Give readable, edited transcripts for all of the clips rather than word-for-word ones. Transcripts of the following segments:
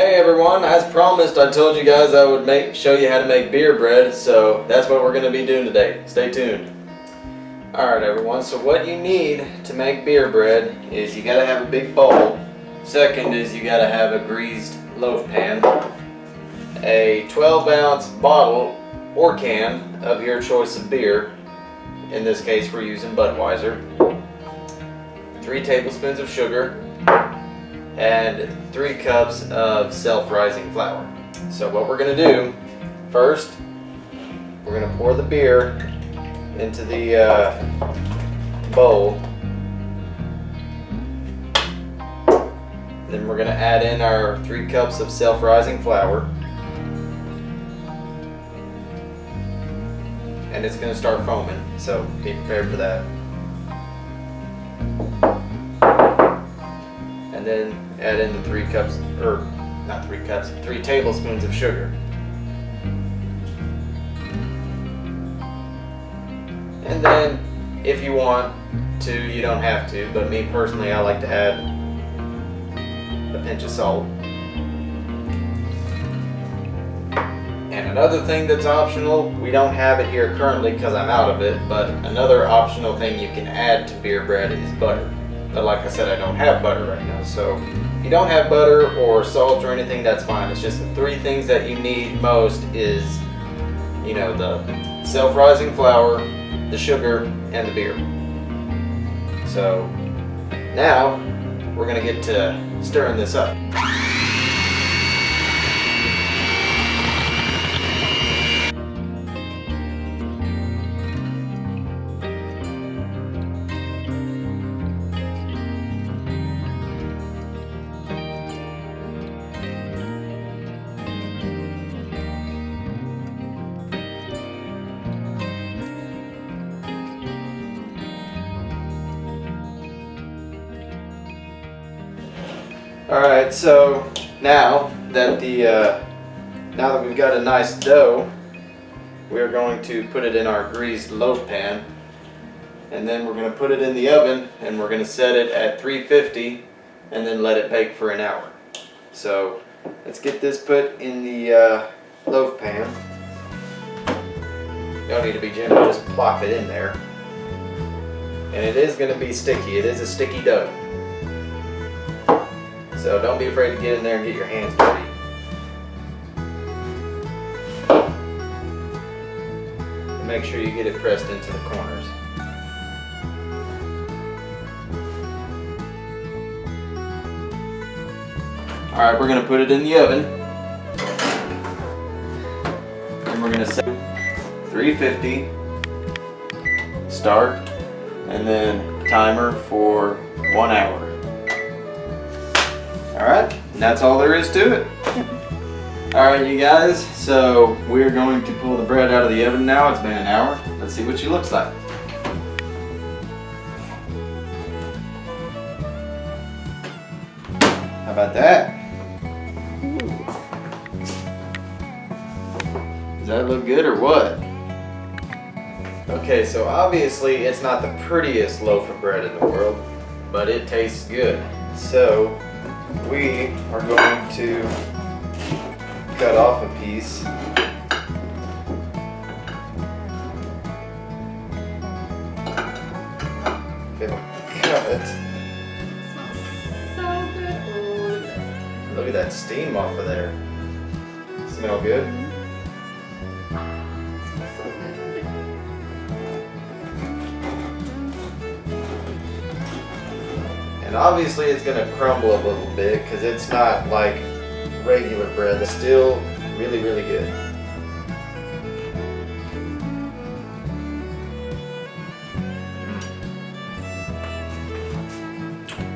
Hey everyone, as promised, I told you guys I would show you how to make beer bread, so that's what we're going to be doing today. Stay tuned. Alright everyone, so what you need to make beer bread is you got to have a big bowl. Second is you got to have a greased loaf pan, a 12-ounce bottle or can of your choice of beer. In this case we're using Budweiser. 3 tablespoons of sugar, and 3 cups of self-rising flour. So what we're going to do, first, we're going to pour the beer into the bowl. Then we're going to add in our 3 cups of self-rising flour. And it's going to start foaming, so be prepared for that. And then add in the 3 cups, or not 3 cups, 3 tablespoons of sugar. And then if you want to, you don't have to, but me personally, I like to add a pinch of salt. And another thing that's optional, we don't have it here currently because I'm out of it, but another optional thing you can add to beer bread is butter. But like I said, I don't have butter right now, so if you don't have butter or salt or anything, that's fine. It's just the 3 things that you need most is, you know, the self-rising flour, the sugar, and the beer. So now we're gonna get to stirring this up. Alright, so now that we've got a nice dough, we're going to put it in our greased loaf pan, and then we're going to put it in the oven, and we're going to set it at 350 and then let it bake for an hour. So let's get this put in the loaf pan. You don't need to be gentle, just plop it in there. And it is going to be sticky. It is a sticky dough. So don't be afraid to get in there and get your hands dirty. And make sure you get it pressed into the corners. Alright, we're going to put it in the oven. And we're going to set 350, start, and then timer for 1 hour. Alright, and that's all there is to it. Alright you guys, so we're going to pull the bread out of the oven now. It's been an hour. Let's see what she looks like. How about that? Does that look good or what? Okay, so obviously it's not the prettiest loaf of bread in the world, but it tastes good. So we are going to cut off a piece. Gonna cut it. So good. Oh, look at that steam off of there. Smell good? smells so good. And obviously it's going to crumble a little bit because it's not like regular bread. It's still really, really good.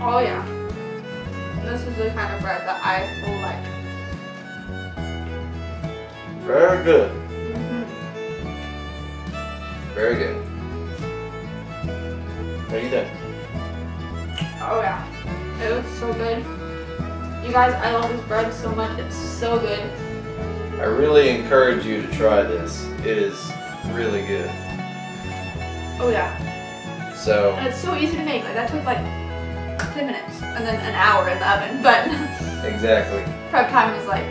Oh yeah. This is the kind of bread that I like. Very good. Very good. What do you think? Oh yeah. It looks so good. You guys, I love this bread so much. It's so good. I really encourage you to try this. It is really good. Oh yeah. So And it's so easy to make. Like that took like 10 minutes and then an hour in the oven. But Exactly. Prep time is like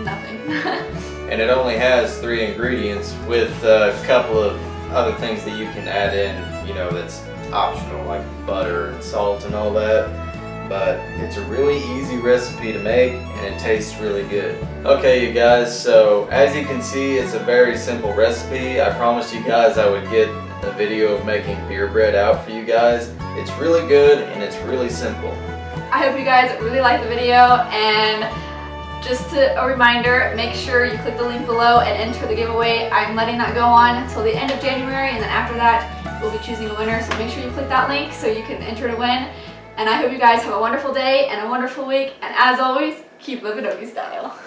nothing. And it only has 3 ingredients with a couple of other things that you can add in, you know, that's optional, like butter and salt and all that. But it's a really easy recipe to make and it tastes really good. Okay, you guys, so as you can see, it's a very simple recipe. I promised you guys I would get a video of making beer bread out for you guys. It's really good and it's really simple. I hope you guys really liked the video, and just a reminder, make sure you click the link below and enter the giveaway. I'm letting that go on until the end of January, and then after that we'll be choosing a winner, so make sure you click that link so you can enter to win. And I hope you guys have a wonderful day and a wonderful week, and as always, keep living okie style.